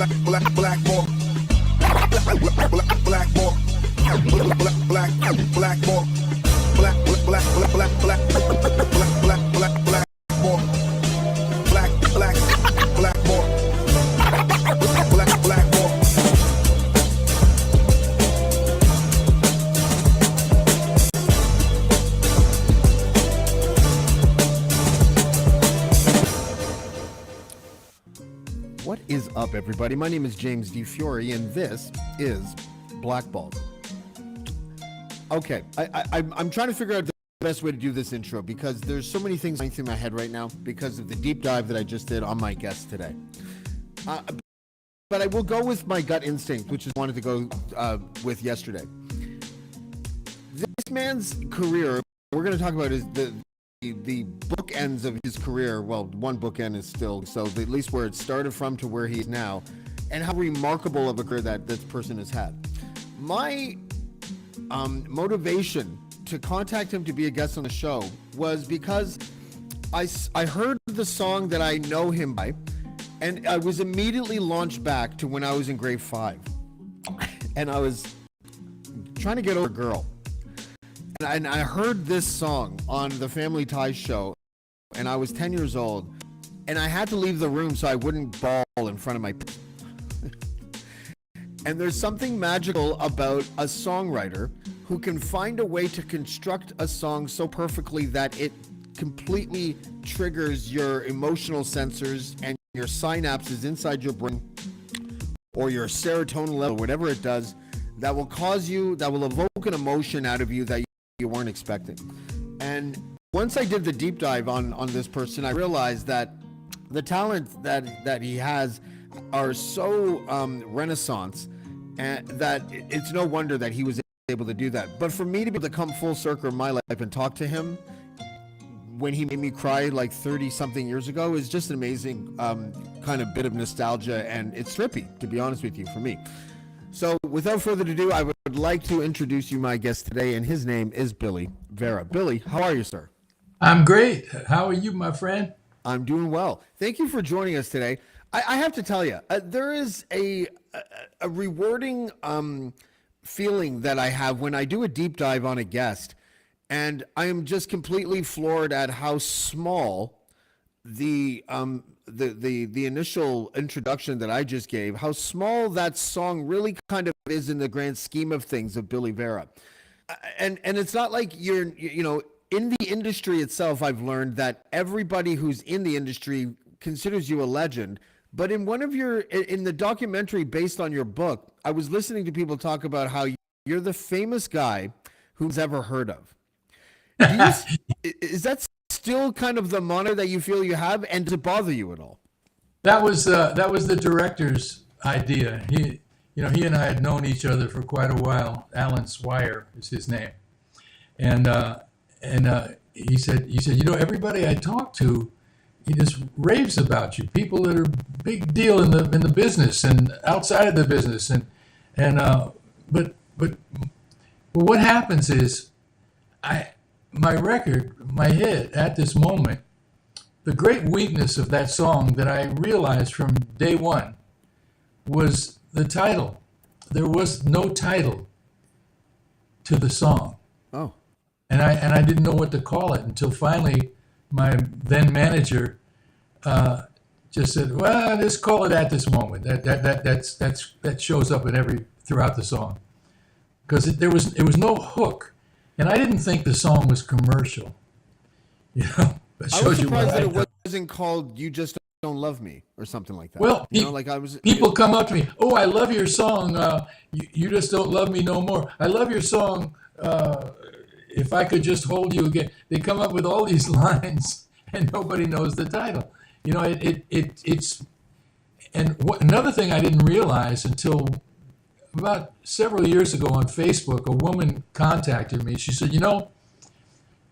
Blackballed. Blackballed. Blackballed. What is up, everybody? My name is James D. Fiore, and this is Blackballed. Okay, I'm trying to figure out the best way to do this intro because there's so many things going through my head right now because of the deep dive that I just did on my guest today. But I will go with my gut instinct, which is wanted to go with yesterday. This man's career, we're going to talk about is the bookends of his career. Well, one bookend is still, so at least where it started from to where he is now, and how remarkable of a career that this person has had. My motivation to contact him to be a guest on the show was because I heard the song that I know him by, and I was immediately launched back to when I was in grade 5, and I was trying to get over a girl. And I heard this song on the Family Ties show, and I was 10 years old, and I had to leave the room so I wouldn't bawl in front of my... And there's something magical about a songwriter who can find a way to construct a song so perfectly that it completely triggers your emotional sensors and your synapses inside your brain, or your serotonin level, whatever it does, that will evoke an emotion out of you that you weren't expecting. And once I did the deep dive on this person, I realized that the talent that he has are so renaissance, and that it's no wonder that he was able to do that. But for me to be able to come full circle in my life and talk to him when he made me cry like 30 something years ago is just an amazing kind of bit of nostalgia, and it's trippy, to be honest with you, for me. So without further ado, I would like to introduce you my guest today, and his name is Billy Vera. Billy, how are you, sir? I'm great. How are you, my friend? I'm doing well. Thank you for joining us today. I have to tell you, there is a rewarding feeling that I have when I do a deep dive on a guest, and I am just completely floored at how small the initial introduction that I just gave, how small that song really kind of is in the grand scheme of things of Billy Vera. And it's not like you're in the industry itself. I've learned that everybody who's in the industry considers you a legend. But in the documentary based on your book, I was listening to people talk about how you're the famous guy who's ever heard of. Is that still kind of the monitor that you feel you have, and does it bother you at all? That was the director's idea. He and I had known each other for quite a while. Alan Swire is his name, and he said, everybody I talk to, he just raves about you. People that are big deal in the business and outside of the business, but what happens is my hit at this moment, the great weakness of that song that I realized from day one was the title. There was no title to the song. Oh. And I didn't know what to call it until finally my then manager just said, "Well, just call it At This Moment." That shows up throughout the song, because it was no hook. And I didn't think the song was commercial. That I was surprised that it wasn't called "You Just Don't Love Me" or something like that. Well, people come up to me, "Oh, I love your song. You Just Don't Love Me No More. I love your song. If I Could Just Hold You Again." They come up with all these lines, and nobody knows the title. Another thing I didn't realize until about several years ago on Facebook, a woman contacted me. She said,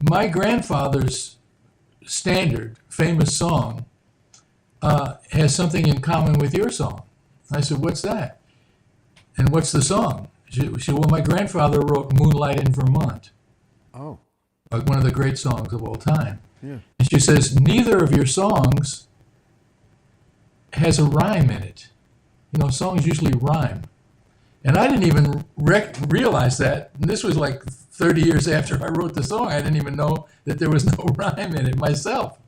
my grandfather's standard, famous song has something in common with your song. I said, what's that? And what's the song? She said, well, my grandfather wrote Moonlight in Vermont. Oh. Like one of the great songs of all time. Yeah. And she says, neither of your songs has a rhyme in it. songs usually rhyme. And I didn't even realize that. And this was like 30 years after I wrote the song. I didn't even know that there was no rhyme in it myself.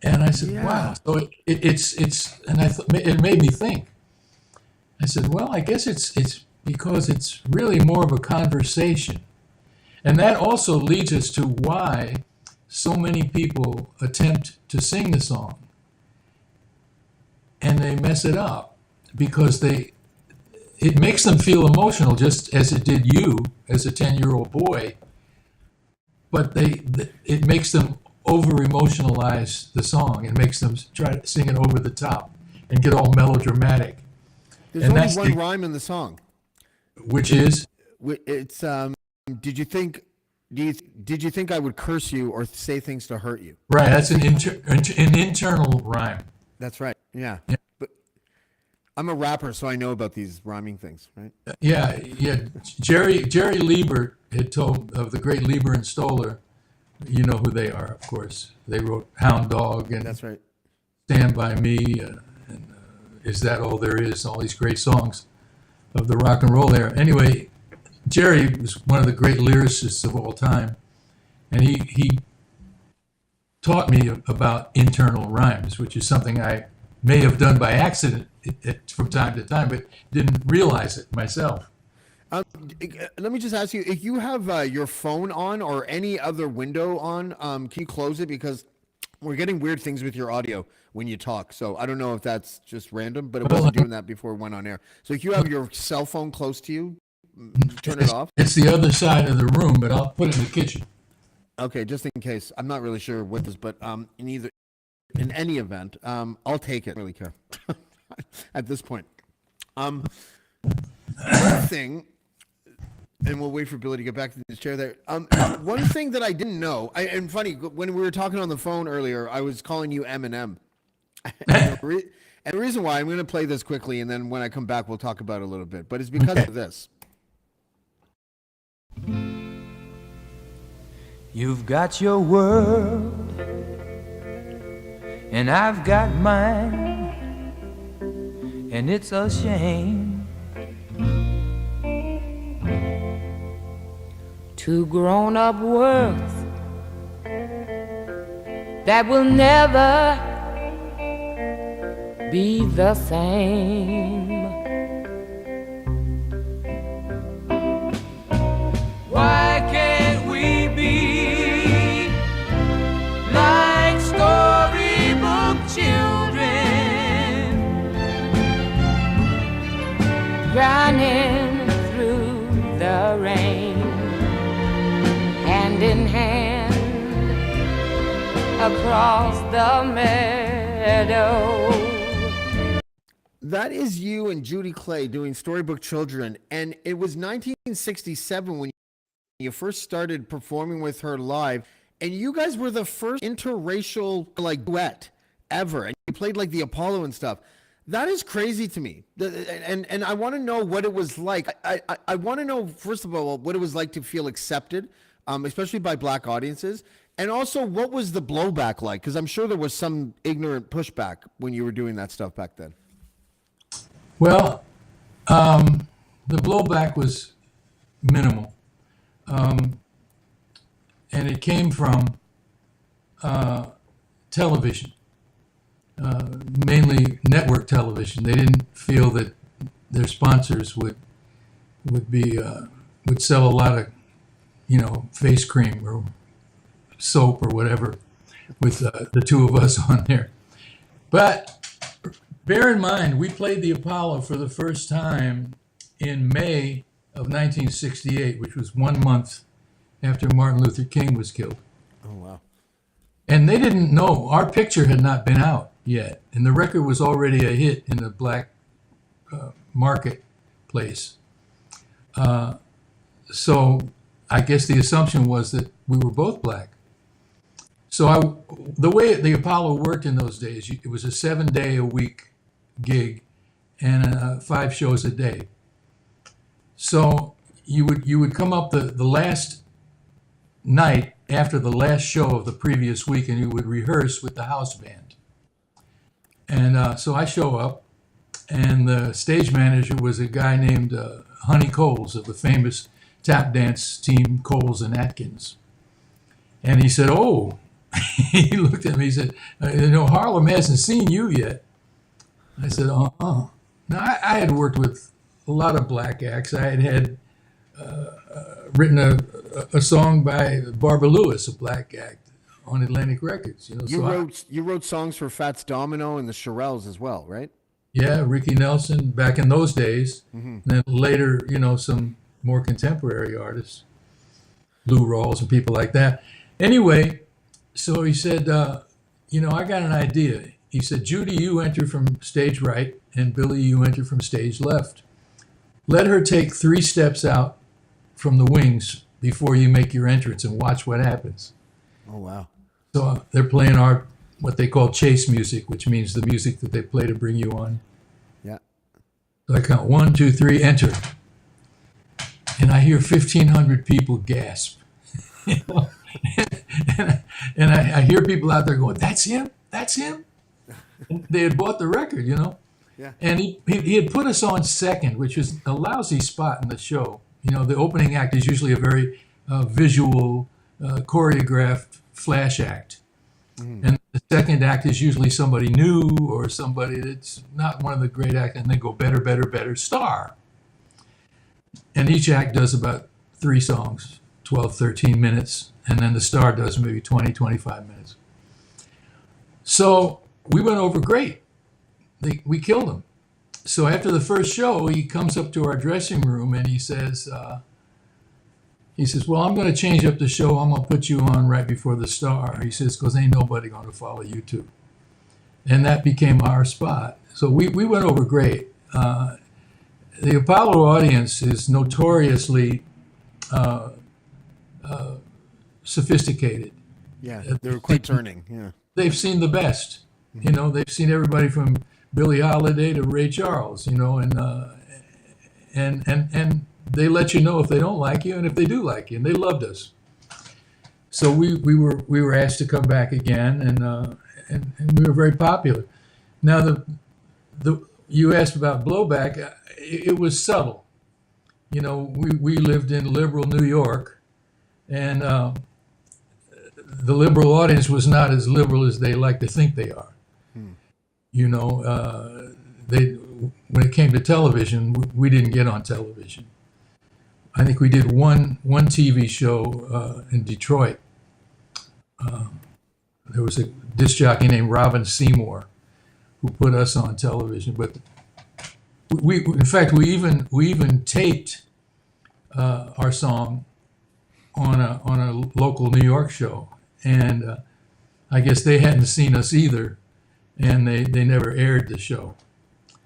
And I said, wow. So it made me think. I said, well, I guess it's because it's really more of a conversation. And that also leads us to why so many people attempt to sing the song and they mess it up, because it makes them feel emotional, just as it did you as a 10-year-old boy, but it makes them over-emotionalize the song and makes them try to sing it over the top and get all melodramatic. There's and only one rhyme in the song. Which is? It's, did you think I would curse you or say things to hurt you? Right, that's an internal rhyme. That's right, yeah. But I'm a rapper, so I know about these rhyming things, right? Yeah. Jerry Lieber had told of the great Lieber and Stoller. You know who they are, of course. They wrote Hound Dog and That's right. Stand By Me and Is That All There Is, all these great songs of the rock and roll era. Anyway, Jerry was one of the great lyricists of all time, and he taught me about internal rhymes, which is something I may have done by accident from time to time, but didn't realize it myself. Let me just ask you, if you have your phone on or any other window on, can you close it? Because we're getting weird things with your audio when you talk. So I don't know if that's just random, but it wasn't doing that before it went on air. So if you have your cell phone close to you, turn it off. It's the other side of the room, but I'll put it in the kitchen. Okay, just in case. I'm not really sure what this, but in any event, I'll take it. I don't really care at this point. One thing, and we'll wait for Billy to get back to this chair there. One thing that I didn't know, and funny, when we were talking on the phone earlier, I was calling you Eminem. And the reason why, I'm going to play this quickly, and then when I come back, we'll talk about it a little bit. But it's because of this. You've got your world, and I've got mine, and it's a shame. Two grown-up worlds that will never be the same. Why can't we be like storybook children, running through the rain, hand in hand across the meadow? That is you and Judy Clay doing Storybook Children, and it was 1967 when you first started performing with her live, and you guys were the first interracial duet ever, and you played like the Apollo and stuff. That is crazy to me, and I want to know what it was like. I want to know, first of all, what it was like to feel accepted, especially by black audiences, and also what was the blowback like, because I'm sure there was some ignorant pushback when you were doing that stuff back then. Well, the blowback was minimal. And it came from television, mainly network television. They didn't feel that their sponsors would sell a lot of, face cream or soap or whatever with the two of us on there. But bear in mind, we played the Apollo for the first time in May of 1968, which was 1 month after Martin Luther King was killed. Oh, wow. And they didn't know. Our picture had not been out yet, and the record was already a hit in the black marketplace. So I guess the assumption was that we were both black. So the way the Apollo worked in those days, it was a 7-day-a-week gig and 5 shows a day. So you would come up the last night after the last show of the previous week, and you would rehearse with the house band. And so I show up, and the stage manager was a guy named Honey Coles of the famous tap dance team Coles and Atkins. And he said, "Oh," he looked at me. He said, "Harlem hasn't seen you yet." I said, "Uh-uh." Now I had worked with a lot of black acts. I had written a song by Barbara Lewis, a black act, on Atlantic Records. You wrote songs for Fats Domino and the Shirelles as well, right? Yeah, Ricky Nelson back in those days. And then later, some more contemporary artists, Lou Rawls and people like that. Anyway, so he said, I got an idea. He said, "Judy, you enter from stage right, and Billy, you enter from stage left. Let her take 3 steps out from the wings before you make your entrance and watch what happens." Oh, wow. So they're playing what they call chase music, which means the music that they play to bring you on. Yeah. So I count 1, 2, 3, enter. And I hear 1,500 people gasp. And I hear people out there going, "That's him? That's him?" And they had bought the record, Yeah. And he had put us on second, which is a lousy spot in the show. The opening act is usually a very visual, choreographed flash act. And the second act is usually somebody new or somebody that's not one of the great acts, and they go better, better, better, star. And each act does about 3 songs, 12, 13 minutes, and then the star does maybe 20, 25 minutes. So we went over great. We killed him. So after the first show, he comes up to our dressing room and he says, "Well, I'm going to change up the show. I'm going to put you on right before the star." He says, "Because ain't nobody going to follow you two." And that became our spot. So we went over great. The Apollo audience is notoriously sophisticated. Yeah, they were quite turning. Yeah. They've seen the best. They've seen everybody from Billie Holiday to Ray Charles. And they let you know if they don't like you and if they do like you, and they loved us. So we were asked to come back again, and we were very popular. Now you asked about blowback. It was subtle. We lived in liberal New York, and the liberal audience was not as liberal as they like to think they are. When it came to television, we didn't get on television. I think we did one TV show in Detroit. There was a disc jockey named Robin Seymour who put us on television. But in fact, we even taped our song on a local New York show, and I guess they hadn't seen us either, and they never aired the show.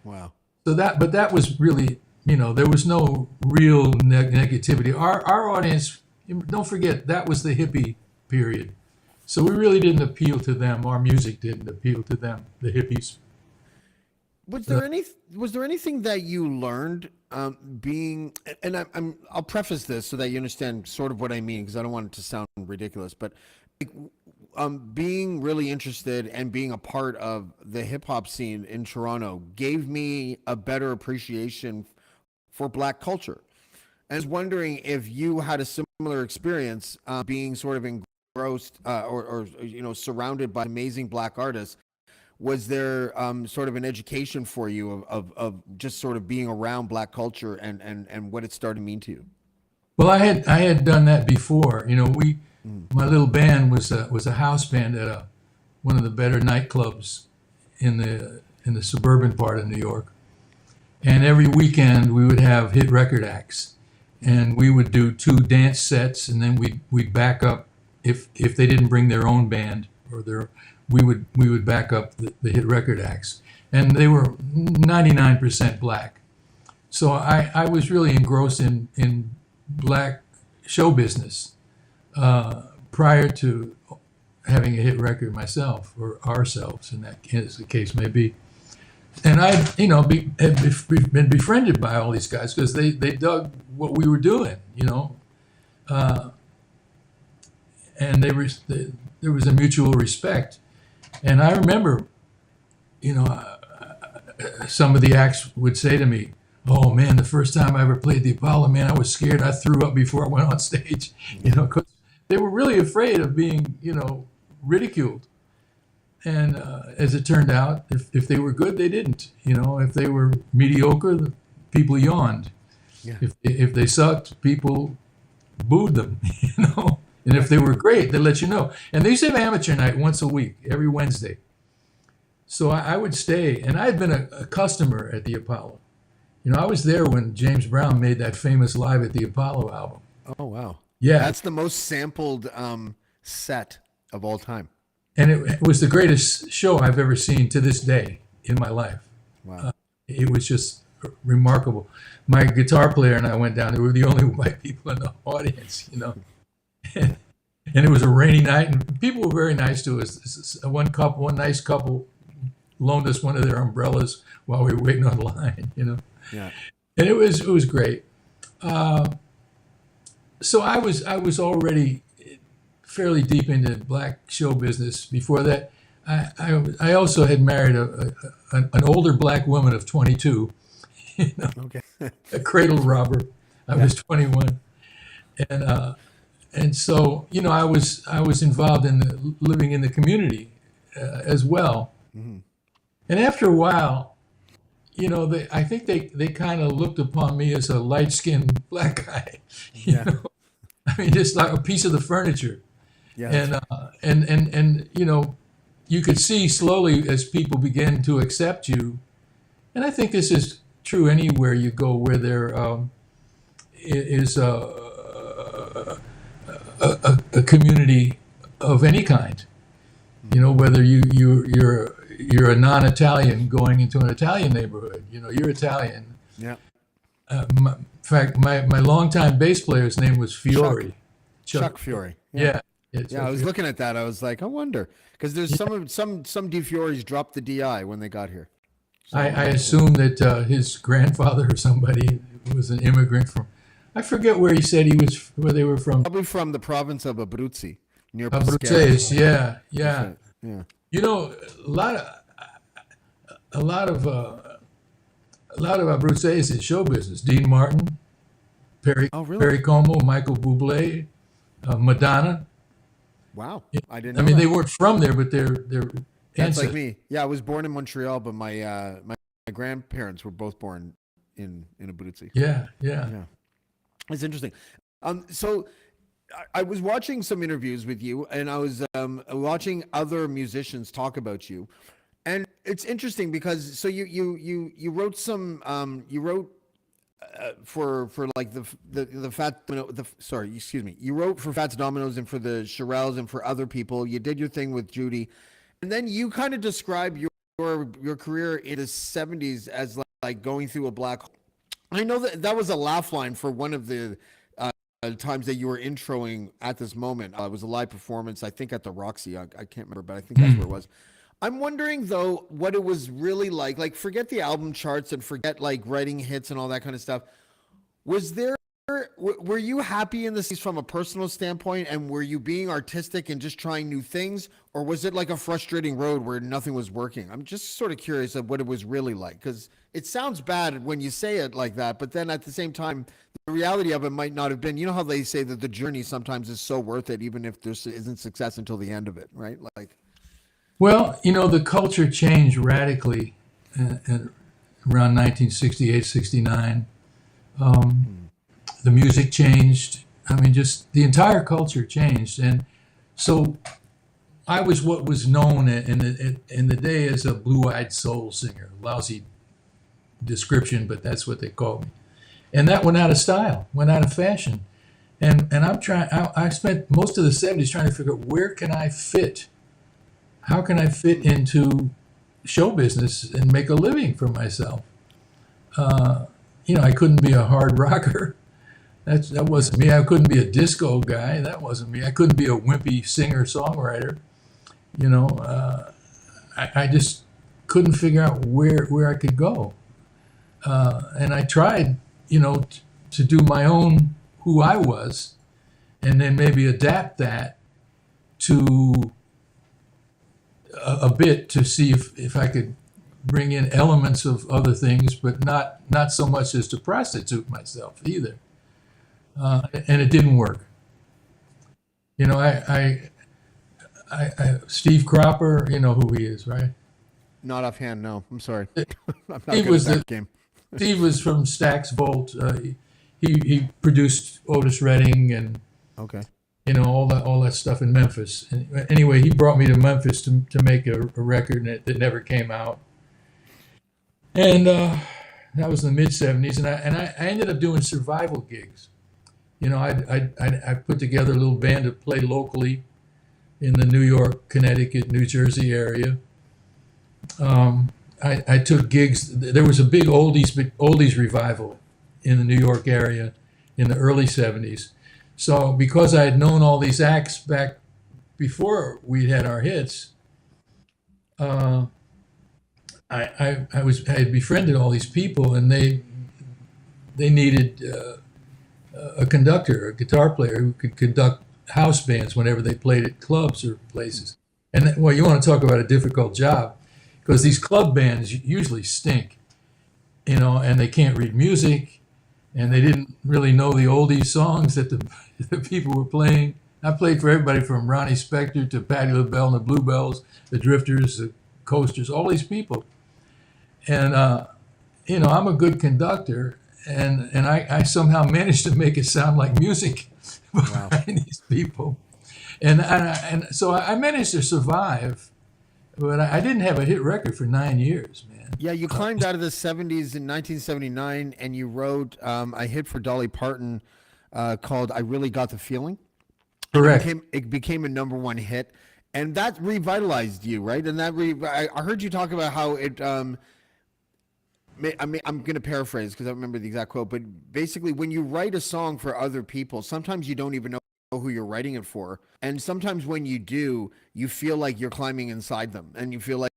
Wow. So that was really, there was no real negativity. Our audience, don't forget, that was the hippie period. So we really didn't appeal to them. Our music didn't appeal to them, the hippies. Was there anything that you learned being, and I'll preface this so that you understand sort of what I mean, because I don't want it to sound ridiculous, but being really interested and being a part of the hip hop scene in Toronto gave me a better appreciation for Black culture. And I was wondering if you had a similar experience being sort of engrossed or surrounded by amazing Black artists. Was there sort of an education for you of just sort of being around Black culture and what it started to mean to you? Well, I had done that before. My little band was a house band at one of the better nightclubs in the suburban part of New York, and every weekend we would have hit record acts, and we would do 2 dance sets, and then we'd back up if they didn't bring their own band we would back up the hit record acts, and they were 99% Black. So I was really engrossed in Black show business prior to having a hit record myself, or ourselves, in that as the case may be. And I, had been befriended by all these guys because they dug what we were doing, and there was a mutual respect. And I remember, some of the acts would say to me, "Oh man, the first time I ever played the Apollo, man, I was scared. I threw up before I went on stage." You know, 'cause they were really afraid of being, ridiculed. And as it turned out, if they were good, they didn't. You know, if they were mediocre, the people yawned. Yeah. If they sucked, people booed them. You know, and if they were great, they let you know. And they used to have amateur night once a week, every Wednesday. So I would stay, and I had been a customer at the Apollo. You know, I was there when James Brown made that famous Live at the Apollo album. Oh, wow. Yeah. That's the most sampled set of all time. And it was the greatest show I've ever seen to this day in my life. Wow. It was just remarkable. My guitar player and I went down. They were the only white people in the audience, you know. And it was a rainy night, and people were very nice to us. One nice couple loaned us one of their umbrellas while we were waiting on line, you know. Yeah. And it was great. So I was already fairly deep into black show business. Before that, I also had married an older black woman of 22, you know, Okay. a cradle robber. I was 21, and so I was involved in living in the community as well. Mm-hmm. And after a while, I think they kind of looked upon me as a light-skinned black guy. You know, I mean, just like a piece of the furniture. Yeah. And you could see slowly as people began to accept you, and I think this is true anywhere you go where there is a community of any kind. You know, whether you're a non-Italian going into an Italian neighborhood, you're Italian. Yeah. In fact, my longtime bass player's name was Fiore. Chuck Fiore. Yeah. Yeah, I was looking at that. I was like, I wonder, because there's some Di Fioris dropped the DI when they got here. So I assume that his grandfather or somebody was an immigrant from, I forget where he said where they were from. Probably from the province of Abruzzi, near Abruzzese, yeah. Yeah. You know, a lot of Abruzzese is show business. Dean Martin, Perry Como, Michael Bublé, Madonna. Wow, I didn't know I mean, that. they weren't from there, but they're That's ancestors. like me. Yeah, I was born in Montreal, but my grandparents were both born in Abruzzi. Yeah. It's interesting. So I was watching some interviews with you, and I was watching other musicians talk about you, and it's interesting because so you wrote some for like the Fat you wrote for Fats Dominoes and for the Shirelles and for other people. You did your thing with Judy, and then you kind of describe your career in the 70s as like going through a black hole. I know that was a laugh line for one of the times that you were introing at this moment. It was a live performance, I think at the Roxy. I can't remember, but I think that's where it was. I'm wondering though what it was really like. Like, forget the album charts and forget like writing hits and all that kind of stuff. Were you happy in this from a personal standpoint, and were you being artistic and just trying new things, or was it like a frustrating road where nothing was working? I'm just sort of curious of what it was really like, because it sounds bad when you say it like that, but then at the same time, the reality of it might not have been. You know how they say that the journey sometimes is so worth it, even if there isn't success until the end of it, right? Like, Well, the culture changed radically around 1968, 69. The music changed. I mean, just the entire culture changed. And so I was what was known in the day as a blue-eyed soul singer. Lousy description, but that's what they called me. And that went out of style, went out of fashion. And I spent most of the 70s trying to figure out where can I fit? How can I fit into show business and make a living for myself? I couldn't be a hard rocker. That wasn't me. I couldn't be a disco guy. That wasn't me. I couldn't be a wimpy singer-songwriter. I just couldn't figure out where I could go. And I tried, to do my own who I was, and then maybe adapt that to a bit to see if I could bring in elements of other things, but not so much as to prostitute myself either. And it didn't work. You know, Steve Cropper, you know who he is, right? Not offhand, no. I'm sorry. I'm not He good was at that game. Steve was from Stax Volt. He produced Otis Redding and Okay. you know all that stuff in Memphis. And anyway, he brought me to Memphis to make a record that never came out. And that was in the mid '70s, and I ended up doing survival gigs. You know, I put together a little band to play locally in the New York, Connecticut, New Jersey area. I took gigs. There was a big oldies revival in the New York area in the early '70s. So because I had known all these acts back before we had our hits, I had befriended all these people, and they needed a conductor, a guitar player who could conduct house bands whenever they played at clubs or places. And well, you want to talk about a difficult job, because these club bands usually stink, you know, and they can't read music, and they didn't really know the oldies songs that the people were playing. I played for everybody from Ronnie Spector to Patti LaBelle and the Bluebells, the Drifters, the Coasters, all these people. And, you know, I'm a good conductor, and I somehow managed to make it sound like music behind these people. And so I managed to survive, but I didn't have a hit record for 9 years, man. Yeah, you climbed out of the 70s in 1979, and you wrote a hit for Dolly Parton called I Really Got the Feeling. Correct. It became a #1 hit, and that revitalized you, right? And that I heard you talk about how it I'm going to paraphrase because I don't remember the exact quote, but basically when you write a song for other people, sometimes you don't even know who you're writing it for. And sometimes when you do, you feel like you're climbing inside them, and you feel like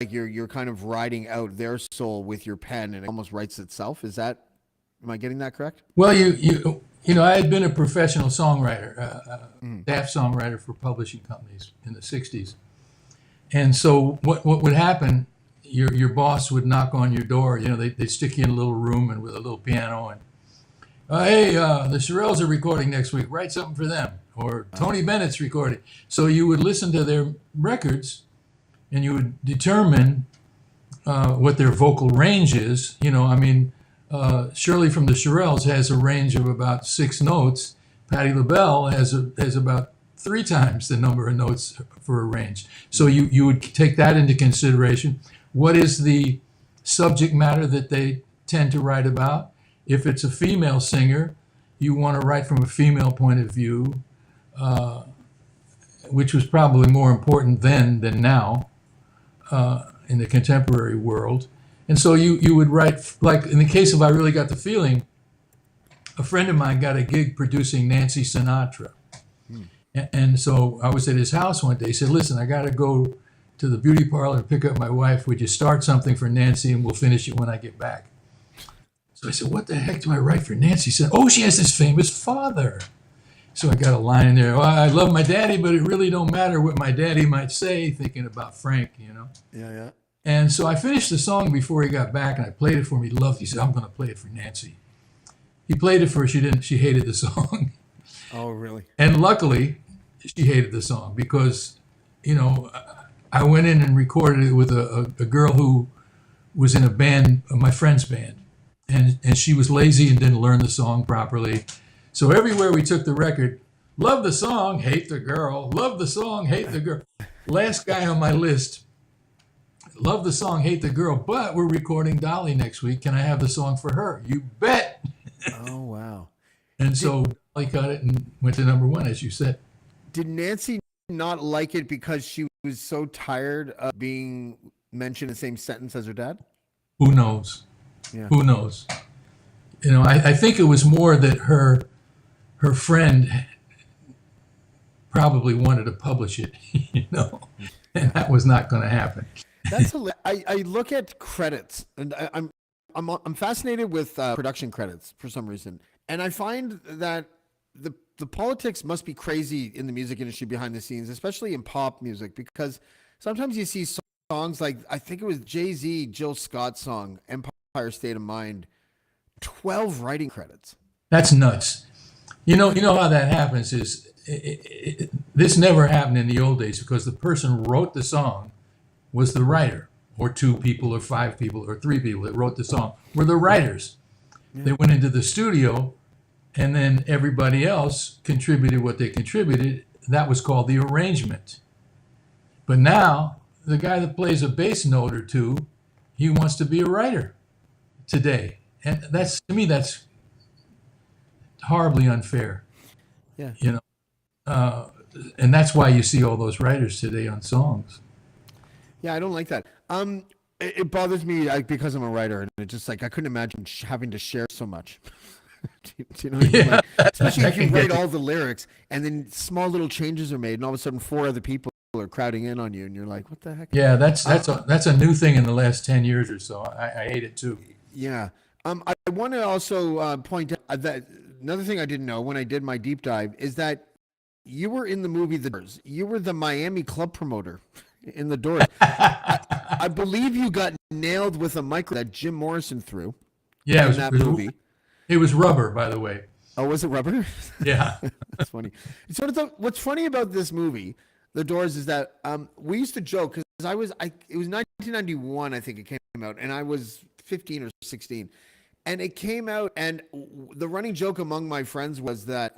you're kind of riding out their soul with your pen, and it almost writes itself. Am I getting that correct? Well, you know, I had been a professional songwriter, staff songwriter for publishing companies in the '60s. And so what would happen, your boss would knock on your door, you know, they'd stick you in a little room and with a little piano, and hey, the Shirelles are recording next week, write something for them. Or Tony Bennett's recording. So you would listen to their records, and you would determine what their vocal range is. You know, I mean, Shirley from the Shirelles has a range of about 6 notes. Patti LaBelle has about 3 times the number of notes for a range. So you would take that into consideration. What is the subject matter that they tend to write about? If it's a female singer, you want to write from a female point of view, which was probably more important then than now in the contemporary world. And so you would write, like in the case of I Really Got the Feeling, a friend of mine got a gig producing Nancy Sinatra. And so I was at his house one day. He said, listen, I got to go to the beauty parlor and pick up my wife. Would you start something for Nancy, and we'll finish it when I get back? So I said, what the heck do I write for Nancy? He said, oh, she has this famous father. So I got a line in there. Well, I love my daddy, but it really don't matter what my daddy might say, thinking about Frank, you know. Yeah. And so I finished the song before he got back, and I played it for him. He loved it. He said, I'm going to play it for Nancy. He played it for her. She hated the song. Oh, really? And luckily, she hated the song because, you know, I went in and recorded it with a girl who was in a band, my friend's band. And she was lazy and didn't learn the song properly. So everywhere we took the record, love the song, hate the girl. Love the song, hate the girl. Last guy on my list, love the song, hate the girl, but we're recording Dolly next week. Can I have the song for her? You bet. Oh, wow. And so Dolly got it and went to #1, as you said. Did Nancy not like it because she was so tired of being mentioned in the same sentence as her dad? Who knows? Yeah. Who knows? You know, I think it was more that her friend probably wanted to publish it, you know, and that was not going to happen. That's I look at credits, and I'm fascinated with production credits for some reason, and I find that the politics must be crazy in the music industry behind the scenes, especially in pop music, because sometimes you see songs like I think it was Jay-Z, Jill Scott song, Empire State of Mind, 12 writing credits. That's nuts. You know how that happens is this never happened in the old days because the person who wrote the song was the writer, or two people, or five people, or three people that wrote the song were the writers. They went into the studio, and then everybody else contributed what they contributed. That was called the arrangement. But now, the guy that plays a bass note or two, he wants to be a writer today. And that's, to me, that's horribly unfair. Yeah. You know, and that's why you see all those writers today on songs. Yeah, I don't like that. It bothers me because I'm a writer, and it just like I couldn't imagine having to share so much. Do you know what I mean? Yeah, Like, especially if you write get all the lyrics, and then small little changes are made, and all of a sudden 4 other people are crowding in on you, and you're like, "What the heck?" Yeah, that's a new thing in the last 10 years or so. I hate it too. Yeah. I want to also point out that another thing I didn't know when I did my deep dive is that you were in the movie The Doors. You were the Miami club promoter in The Doors. I believe you got nailed with a micro that Jim Morrison threw. Yeah, in that movie. It was rubber, by the way. Oh, was it rubber? Yeah. That's funny. So what's funny about this movie, The Doors, is that we used to joke because it was 1991, I think it came out, and I was 15 or 16. And it came out, and the running joke among my friends was that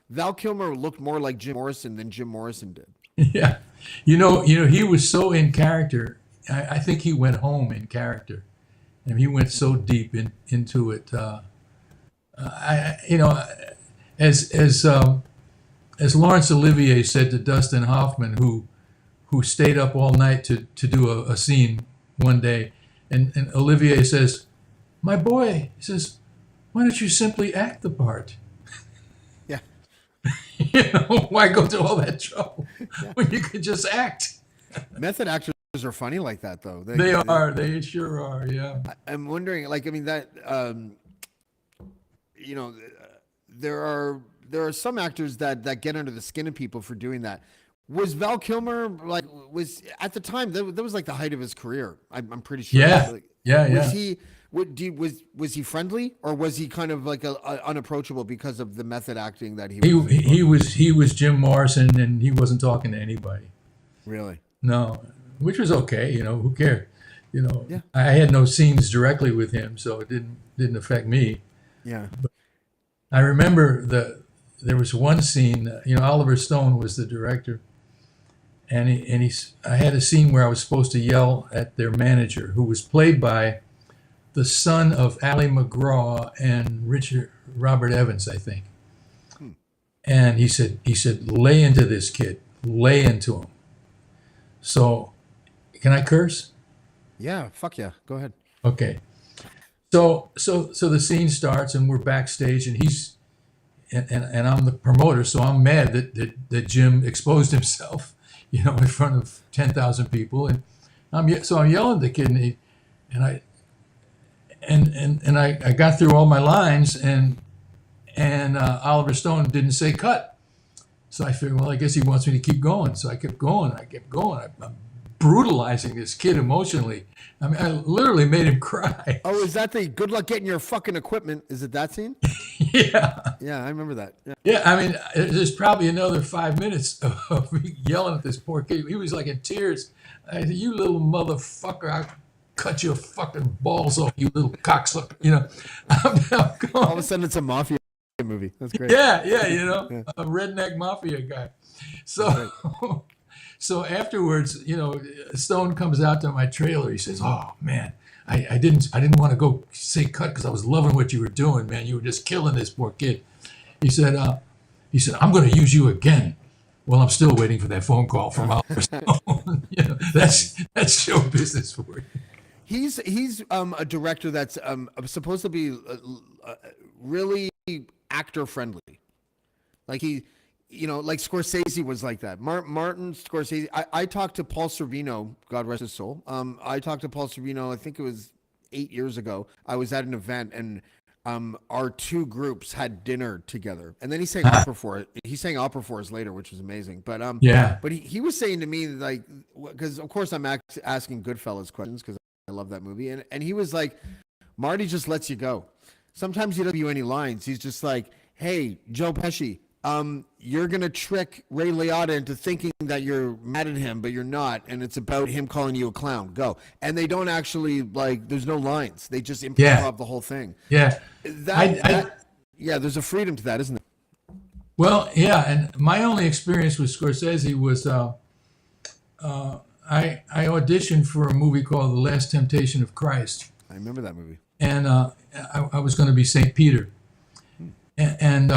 Val Kilmer looked more like Jim Morrison than Jim Morrison did. Yeah. You know, he was so in character. I think he went home in character. And he went so deep into it. As Laurence Olivier said to Dustin Hoffman, who stayed up all night to do a scene one day, and Olivier says, "My boy," he says, "why don't you simply act the part?" Yeah. Why go to all that trouble when you could just act? Method actors are funny like that, though. They sure are. Yeah. I'm wondering, that there are some actors that get under the skin of people for doing that. Was Val Kilmer was at the time that was like the height of his career? I'm pretty sure. Yeah. Was he friendly, or was he kind of like unapproachable because of the method acting that he was Jim Morrison, and he wasn't talking to anybody. Really? No, which was okay. Who cared? Yeah. I had no scenes directly with him, so it didn't affect me. Yeah. But I remember there was one scene. Oliver Stone was the director, and I had a scene where I was supposed to yell at their manager, who was played by the son of Ally McGraw and Robert Evans, I think. And he said, "Lay into this kid, lay into him." So, can I curse? Yeah, fuck yeah. Go ahead. Okay. So the scene starts, and we're backstage, and and I'm the promoter, so I'm mad that Jim exposed himself, in front of 10,000 people, and I'm yelling at the kid, and I got through all my lines, and Oliver Stone didn't say cut. So I figured, well, I guess he wants me to keep going. So I kept going. I'm brutalizing this kid emotionally. I mean, I literally made him cry. Oh, is that the good luck getting your fucking equipment? Is it that scene? Yeah. Yeah, I remember that. Yeah, I mean, there's probably another 5 minutes of me yelling at this poor kid. He was like in tears. I said, "You little motherfucker, I'll cut your fucking balls off, you little cocksucker." I'm going. All of a sudden, it's a mafia movie. That's great. Yeah, a redneck mafia guy. So, so afterwards, Stone comes out to my trailer. He says, "Oh man, I didn't want to go say cut because I was loving what you were doing, man. You were just killing this poor kid." He said, "I'm going to use you again." Well, I'm still waiting for that phone call from Oliver Stone. That's show business for you. He's a director that's supposed to be really actor friendly. Like like Scorsese was like that. Martin Scorsese. I talked to Paul Sorvino, God rest his soul. I talked to Paul Sorvino, I think it was 8 years ago. I was at an event, and our two groups had dinner together, and then he sang opera for it. He sang opera for us later, which was amazing. But Yeah. but he was saying to me, like, because of course I'm asking Goodfellas questions because I love that movie, and he was like, Marty just lets you go. Sometimes he doesn't give you any lines. He's just like, hey, Joe Pesci, you're gonna trick Ray Liotta into thinking that you're mad at him, but you're not, and it's about him calling you a clown. Go. And they don't actually, like, there's no lines. They just improv the whole thing. Yeah. Yeah, there's a freedom to that, isn't there? Well, yeah, and my only experience with Scorsese was I auditioned for a movie called The Last Temptation of Christ, I remember that movie. and I was going to be Saint Peter, and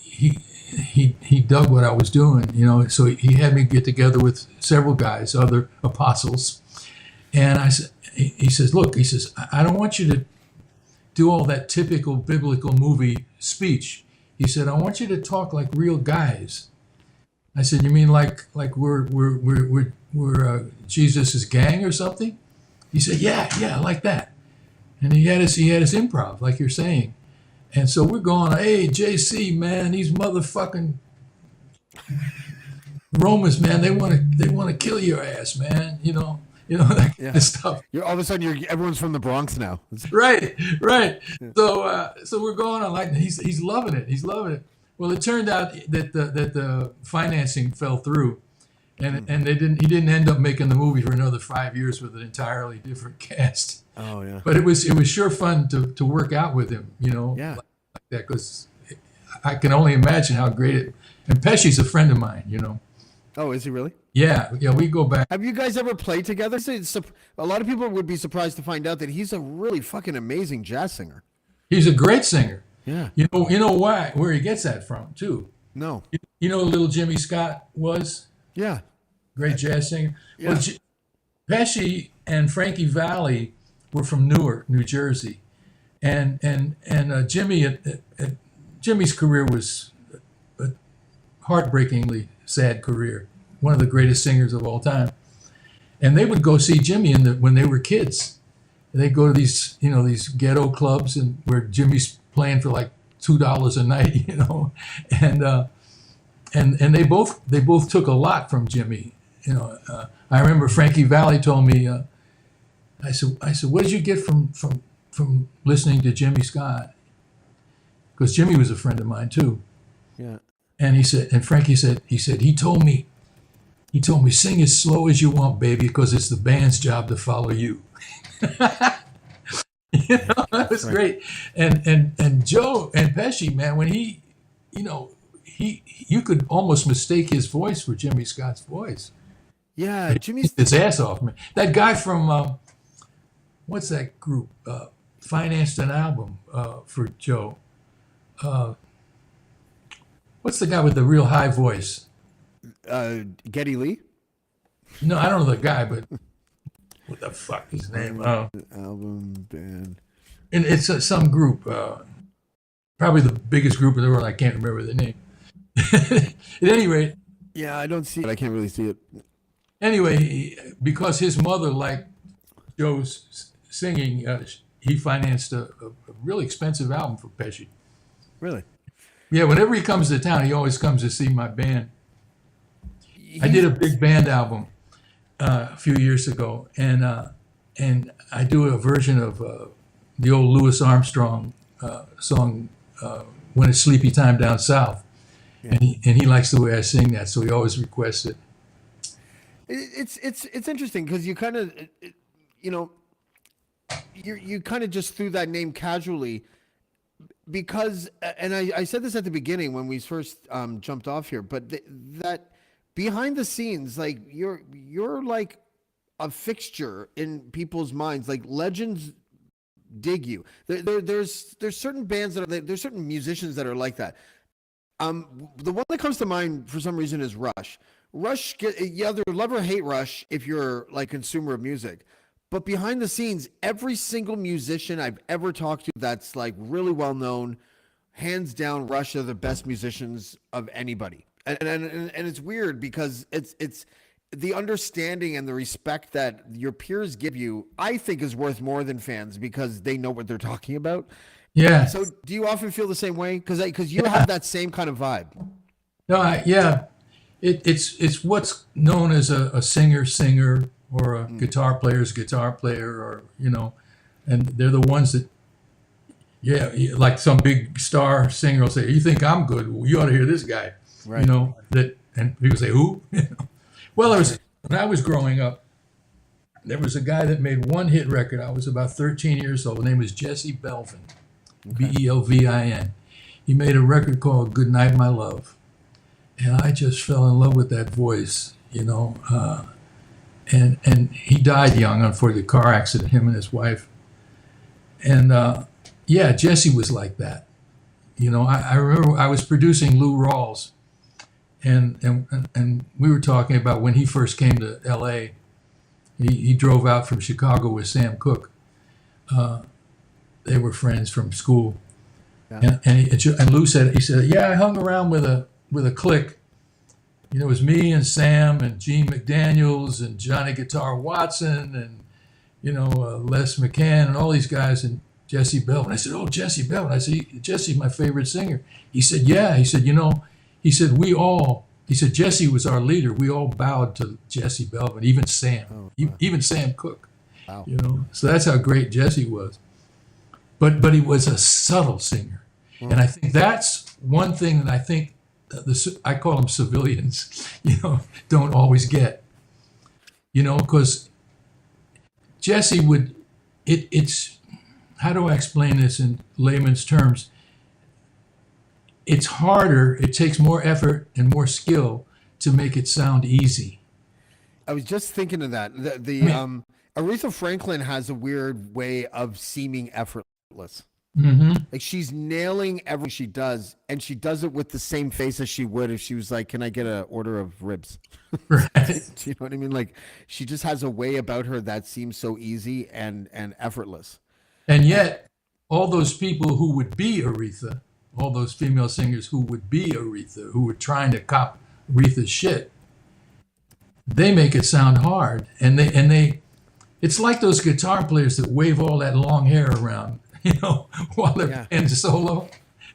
he dug what I was doing, you know. So he had me get together with several guys, other apostles, and he says, look, he says, I don't want you to do all that typical biblical movie speech. He said, I want you to talk like real guys. I said, you mean like we're Jesus's gang or something? He said, yeah, like that. And he had us improv, like you're saying. And so we're going, hey, JC, man, these motherfucking Romans, man, they want to kill your ass, man. You know that kind of stuff. You're all of a sudden everyone's from the Bronx now. Right. So we're going on like he's loving it. He's loving it. Well, it turned out that the financing fell through, and he didn't end up making the movie for another 5 years with an entirely different cast. Oh yeah. But it was sure fun to work out with him, you know, Yeah. like that, because I can only imagine how great it. And Pesci's a friend of mine, you know. Oh, is he really? Yeah, we go back. Have you guys ever played together? A lot of people would be surprised to find out that he's a really fucking amazing jazz singer. He's a great singer. Yeah. You know where he gets that from too. No. You know who little Jimmy Scott was? Yeah. Great jazz singer. Yeah. Well, Pesci and Frankie Valli were from Newark, New Jersey, and Jimmy's career was a heartbreakingly sad career. One of the greatest singers of all time, and they would go see Jimmy when they were kids. They'd go to these ghetto clubs and where Jimmy's playing for like $2 a night, you know, and they both took a lot from Jimmy. You know, I remember Frankie Valli told me, I said, what did you get from listening to Jimmy Scott? Because Jimmy was a friend of mine too. Yeah. And Frankie said, he told me, sing as slow as you want, baby, because it's the band's job to follow you. You know, that was great. And Joe and Pesci, man, when he, you could almost mistake his voice for Jimmy Scott's voice. Yeah, Jimmy's his ass off, man. That guy from what's that group? Financed an album for Joe. What's the guy with the real high voice? Geddy Lee? No, I don't know the guy, but what the fuck is his name? Album band. And it's some group, probably the biggest group in the world. I can't remember the name. At any rate. Yeah, I don't see it. I can't really see it. Anyway, because his mother liked Joe's singing, he financed a really expensive album for Pesci. Really? Yeah, whenever he comes to town, he always comes to see my band. I did a big band album a few years ago, and I do a version of the old Louis Armstrong song, "When It's Sleepy Time Down South," and he likes the way I sing that, so he always requests it. It's interesting because you kind of, you kind of just threw that name casually. Because, and I said this at the beginning when we first jumped off here, but that behind the scenes, like you're like a fixture in people's minds. Like legends dig you. There's certain bands there's certain musicians that are like that. The one that comes to mind for some reason is Rush. Rush, you either love or hate Rush if you're like consumer of music. But behind the scenes, every single musician I've ever talked to that's like really well known, hands down, Rush are the best musicians of anybody. And it's weird because the understanding and the respect that your peers give you, I think, is worth more than fans because they know what they're talking about. Yeah. So do you often feel the same way? Because you have that same kind of vibe. No, yeah. It's what's known as a singer or a guitar player, or and they're the ones that, yeah, like some big star singer will say, "You think I'm good? Well, you ought to hear this guy." Right. That, and people say, "Who?" Well, when I was growing up, there was a guy that made one hit record. I was about 13 years old. His name was Jesse Belvin, Belvin. He made a record called "Good Night, My Love," and I just fell in love with that voice, and he died young, unfortunately, a car accident, him and his wife. And yeah, Jesse was like that. I remember I was producing Lou Rawls, and we were talking about when he first came to L.A. He drove out from Chicago with Sam Cooke. They were friends from school, Yeah. and Lou said, "Yeah, I hung around with a clique. It was me and Sam and Gene McDaniels and Johnny Guitar Watson and Les McCann and all these guys and Jesse Belvin." I said, "Oh, Jesse Belvin." I said, "Jesse's my favorite singer." He said, "Yeah." He said, he said, "Jesse was our leader. We all bowed to Jesse Belvin, even Sam, even Sam Cooke." Wow. So that's how great Jesse was. But he was a subtle singer. And I think that's one thing that I think I call them civilians, don't always get, because Jesse would, it's, how do I explain this in layman's terms? It's harder, it takes more effort and more skill to make it sound easy. I was just thinking of that. Aretha Franklin has a weird way of seeming effortless. Mm-hmm. Like she's nailing everything she does, and she does it with the same face as she would if she was like, "Can I get an order of ribs?" Right. Do you know what I mean? Like she just has a way about her that seems so easy and effortless. And yet, all those people who would be Aretha, all those female singers who would be Aretha, who were trying to cop Aretha's shit, they make it sound hard. And they it's like those guitar players that wave all that long hair around, while they're playing solo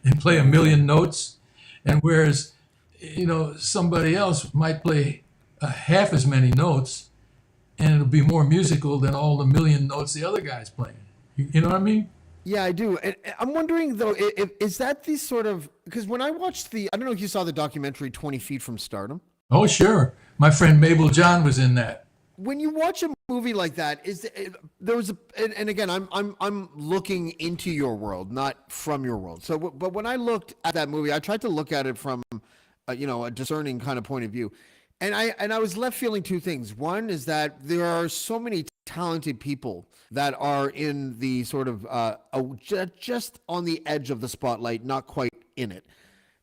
and play a million notes. And whereas, somebody else might play half as many notes and it'll be more musical than all the million notes the other guy's playing. You know what I mean? Yeah, I do. And I'm wondering though, is that the sort of, because when I watched I don't know if you saw the documentary 20 Feet from Stardom. Oh, sure. My friend Mabel John was in that. When you watch a movie like that, and again, I'm looking into your world, not from your world. So, but when I looked at that movie, I tried to look at it from, a discerning kind of point of view, and I was left feeling two things. One is that there are so many talented people that are in the sort of just on the edge of the spotlight, not quite in it.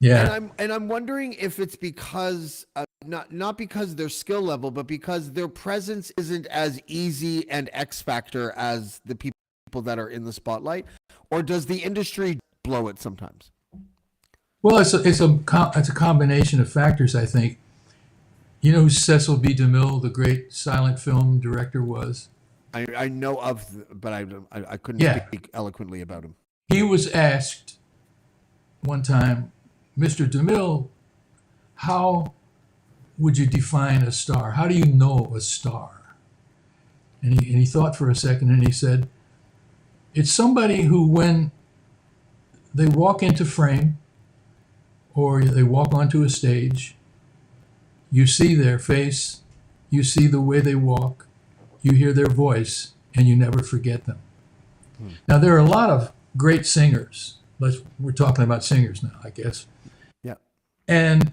Yeah. And I'm wondering if it's because not because their skill level, but because their presence isn't as easy and X factor as the people that are in the spotlight, or does the industry blow it sometimes? Well, it's a combination of factors, I think. You know who Cecil B. DeMille, the great silent film director, was? I know of, but I couldn't speak eloquently about him. He was asked one time, "Mr. DeMille, how would you define a star? How do you know a star?" And he thought for a second and he said, "It's somebody who, when they walk into frame or they walk onto a stage, you see their face, you see the way they walk, you hear their voice, and you never forget them." Now, there are a lot of great singers. We're talking about singers now, I guess. Yeah. And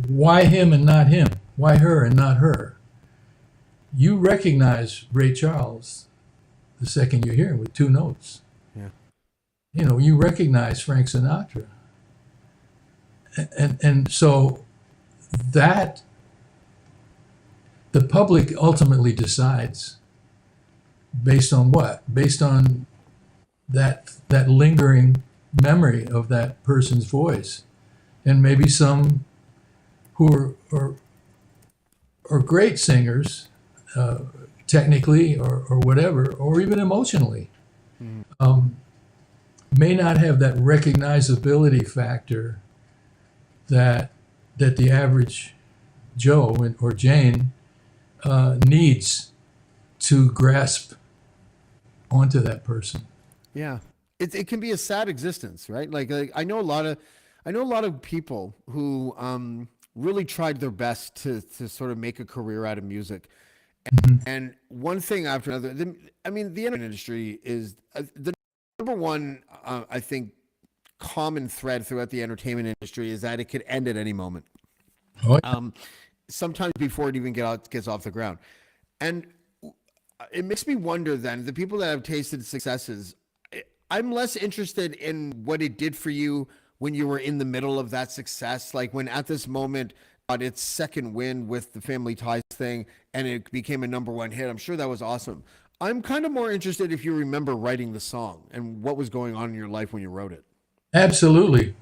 why him and not him? Why her and not her? You recognize Ray Charles the second you hear him with two notes. Yeah. You recognize Frank Sinatra. And so that the public ultimately decides based on what? Based on that lingering memory of that person's voice. And maybe some who are or great singers, technically or whatever, or even emotionally, may not have that recognizability factor that the average Joe or Jane needs to grasp onto that person. Yeah, it can be a sad existence, right? Like I know a lot of people who really tried their best to sort of make a career out of music. And one thing after another, I mean, the entertainment industry is the number one, I think, common thread throughout the entertainment industry is that it could end at any moment. Oh, yeah. Sometimes before it even gets off the ground. And it makes me wonder then, the people that have tasted successes, I'm less interested in what it did for you when you were in the middle of that success. Like when at this moment got its second win with the Family Ties thing and it became a number one hit. I'm sure that was awesome. I'm kind of more interested if you remember writing the song and what was going on in your life when you wrote it. Absolutely.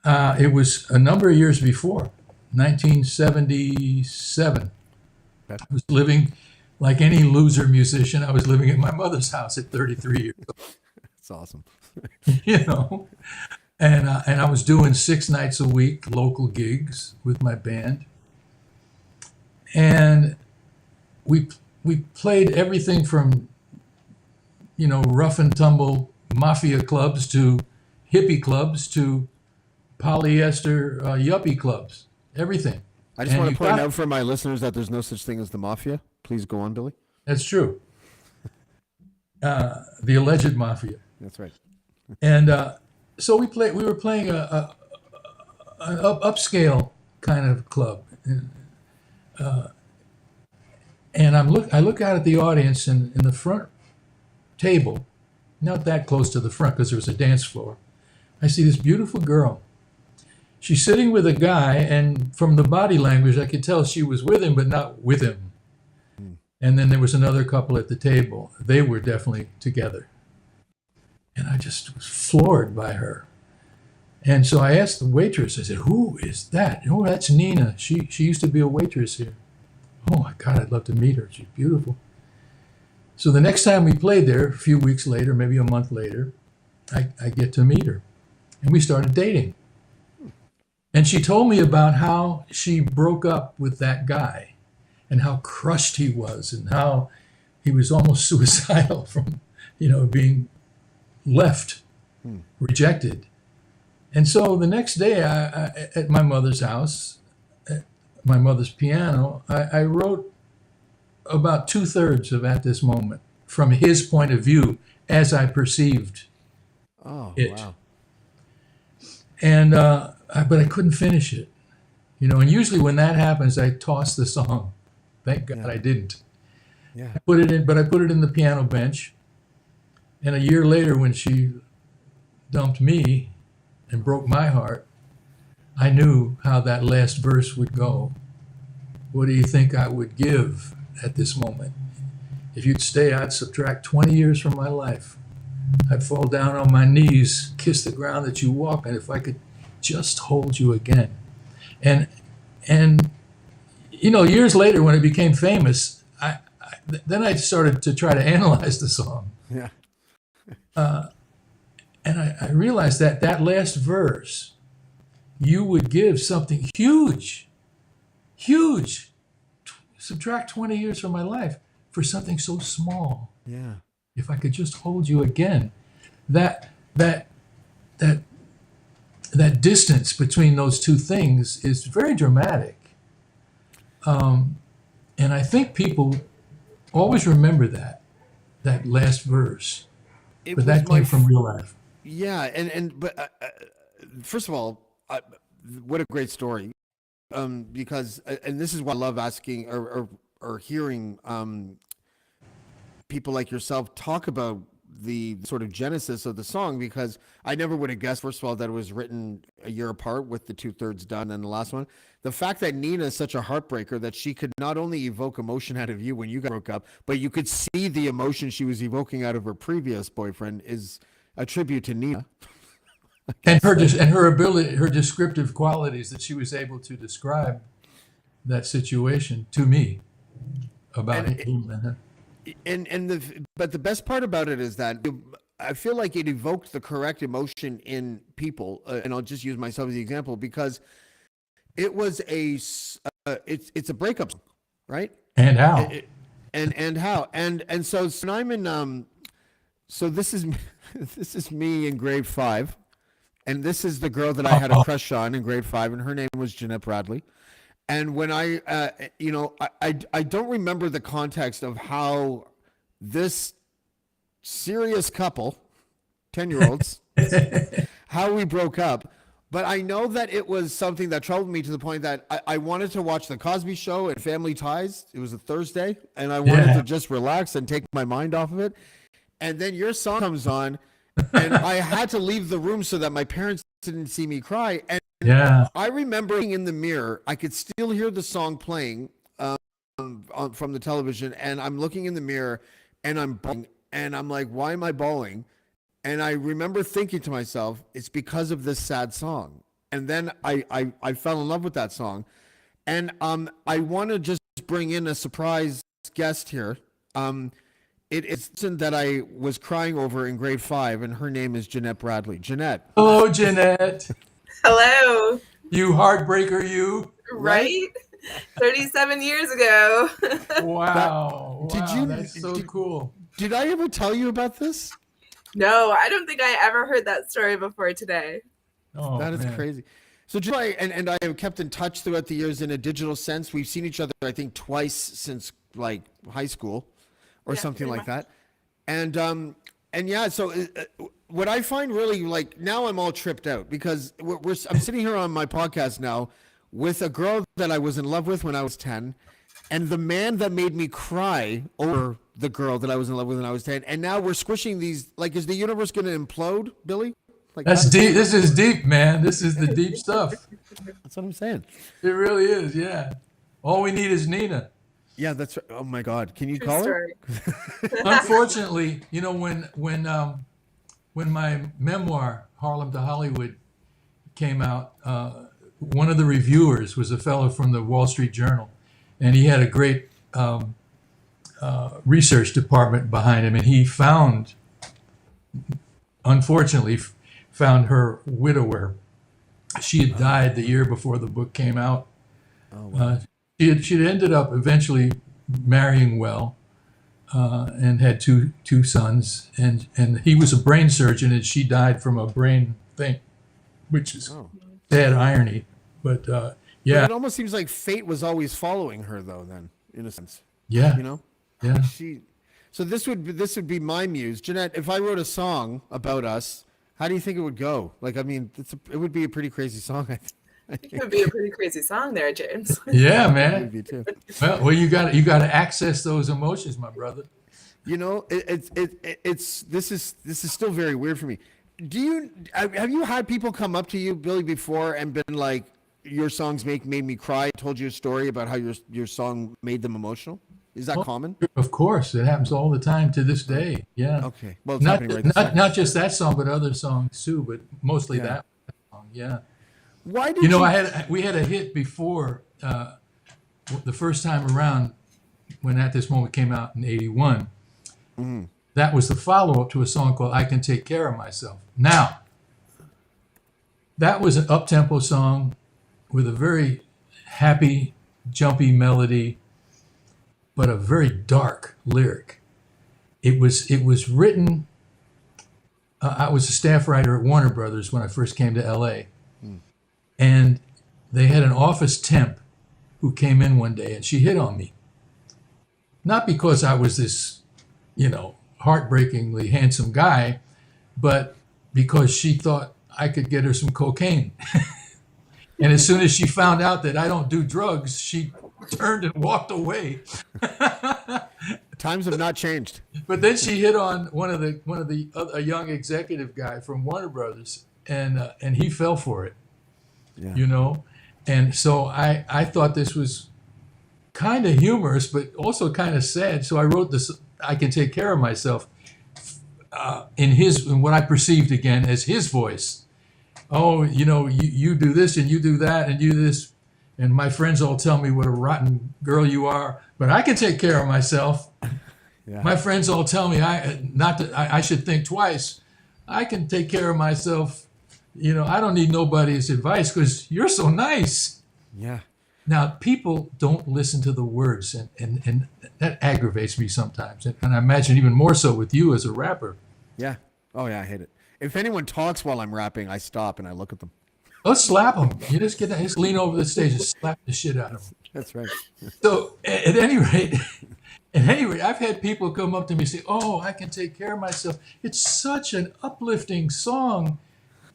It was a number of years before, 1977. I was living like any loser musician. I was living at my mother's house at 33 years old. That's awesome. You know, and I was doing 6 nights a week local gigs with my band, and we played everything from, you know, rough and tumble mafia clubs to hippie clubs to polyester yuppie clubs, everything. I just And want you to point got- out for my listeners that there's no such thing as the mafia. Please go on, Billy. That's true. The alleged mafia. That's right. And so we were playing an upscale kind of club, and I look out at the audience, and in the front table, not that close to the front because there was a dance floor, I see this beautiful girl. She's sitting with a guy, and from the body language, I could tell she was with him, but not with him. And then there was another couple at the table. They were definitely together. And I just was floored by her. And so I asked the waitress, I said, "Who is that?" "Oh, that's Nina. She used to be a waitress here." "Oh my God, I'd love to meet her. She's beautiful." So the next time we played there, a few weeks later, maybe a month later, I get to meet her. And we started dating. And she told me about how she broke up with that guy and how crushed he was and how he was almost suicidal from, you know, being left, rejected. And so the next day I at my mother's house, at my mother's piano, I wrote about 2/3 of At This Moment from his point of view as I perceived Oh, it. wow. And but I couldn't finish it, you know. And usually when that happens, I toss the song. Thank God I didn't. Yeah. I put it in the piano bench. And a year later, when she dumped me and broke my heart, I knew how that last verse would go. "What do you think I would give at this moment? If you'd stay, I'd subtract 20 years from my life. I'd fall down on my knees, kiss the ground that you walk on, if I could just hold you again." And you know, years later when it became famous, then I started to try to analyze the song. Yeah. And I realized that last verse, "You would give something huge, subtract 20 years from my life for something so small. Yeah. If I could just hold you again." That distance between those two things is very dramatic. And I think people always remember that last verse. It But that was my came from real life. Yeah, but first of all, what a great story. Because and this is why I love asking or hearing people like yourself talk about the sort of genesis of the song, because I never would have guessed, first of all, that it was written a year apart with the 2/3 done and the last one. The fact that Nina is such a heartbreaker that she could not only evoke emotion out of you when you guys broke up, but you could see the emotion she was evoking out of her previous boyfriend is a tribute to Nina. And her ability, her descriptive qualities that she was able to describe that situation to me about And him. but the best part about it is that I feel like it evoked the correct emotion in people, and I'll just use myself as the example because it was it's a breakup song, right? And how? And how and so I'm in so this is this is me in grade 5, and this is the girl that I had a crush on in grade 5, and her name was Jeanette Bradley. And when I don't remember the context of how this serious couple, 10-year-olds, how we broke up, but I know that it was something that troubled me to the point that I wanted to watch The Cosby Show and Family Ties. It was a Thursday, and I wanted to just relax and take my mind off of it. And then your song comes on, and I had to leave the room so that my parents didn't see me cry. And I remember in the mirror, I could still hear the song playing from the television, and I'm looking in the mirror, and I'm bawling, and I'm like, why am I bawling? And I remember thinking to myself, it's because of this sad song. And then I fell in love with that song. And I want to just bring in a surprise guest here. It is something that I was crying over in grade 5, and her name is Jeanette Bradley. Jeanette. Hello, Jeanette. Hello. You heartbreaker, you. Right? 37 years ago. Wow. That's so cool. Did I ever tell you about this? No, I don't think I ever heard that story before today. Oh, that is man. crazy. So and I have kept in touch throughout the years in a digital sense. We've seen each other, I think, twice since like high school or something like that. And yeah, so what I find really like now I'm all tripped out because I'm sitting here on my podcast now with a girl that I was in love with when I was 10, and the man that made me cry over the girl that I was in love with when I was 10. And now we're squishing these, like, is the universe going to implode, Billy? Like That's deep. This is deep, man. This is the deep stuff. That's what I'm saying. It really is, yeah. All we need is Nina. Yeah, that's right. Oh my God. Can you True call story. her? Unfortunately, you know, when my memoir, Harlem to Hollywood, came out, one of the reviewers was a fellow from the Wall Street Journal, and he had a great research department behind him, and he unfortunately found her widower. She had died the year before the book came out. Oh, wow. She'd ended up eventually marrying well, and had two sons, and he was a brain surgeon, and she died from a brain thing, which is sad irony. But yeah, But it almost seems like fate was always following her, though. Then, in a sense, yeah, you know, yeah. So this would be my muse, Jeanette. If I wrote a song about us, how do you think it would go? Like, I mean, it would be a pretty crazy song. I think. It would be a pretty crazy song there, James. Yeah, It man. would be too. Well, you got to access those emotions, my brother. You know, this is still very weird for me. Have you had people come up to you, Billy, before and been like, your songs made me cry, told you a story about how your song made them emotional? Is that common? Of course, it happens all the time to this day. Yeah. Okay. Well, it's happening right this second. Not just that song, but other songs too, but mostly that song. Yeah. Why did You know, we had a hit before the first time around when At This Moment came out in '81. Mm-hmm. That was the follow-up to a song called I Can Take Care of Myself. Now, that was an up-tempo song with a very happy, jumpy melody, but a very dark lyric. It was written, I was a staff writer at Warner Brothers when I first came to LA. And they had an office temp who came in one day, and she hit on me. Not because I was this, heartbreakingly handsome guy, but because she thought I could get her some cocaine. And as soon as she found out that I don't do drugs, she turned and walked away. Times have not changed. But then she hit on a young executive guy from Warner Brothers, and he fell for it. Yeah. And so I thought this was kind of humorous, but also kind of sad. So I wrote this, I Can Take Care of Myself, in what I perceived again as his voice. Oh, you do this and you do that and you do this. and my friends all tell me what a rotten girl you are, but I can take care of myself. Yeah. My friends all tell me I should think twice. I can take care of myself. I don't need nobody's advice because you're so nice. Yeah. Now, people don't listen to the words, and that aggravates me sometimes. And I imagine even more so with you as a rapper. Yeah. Oh, yeah, I hate it. If anyone talks while I'm rapping, I stop and I look at them. Let's slap them. You just lean over the stage and slap the shit out of them. That's right. So at any rate, I've had people come up to me and say, "Oh, I can take care of myself." It's such an uplifting song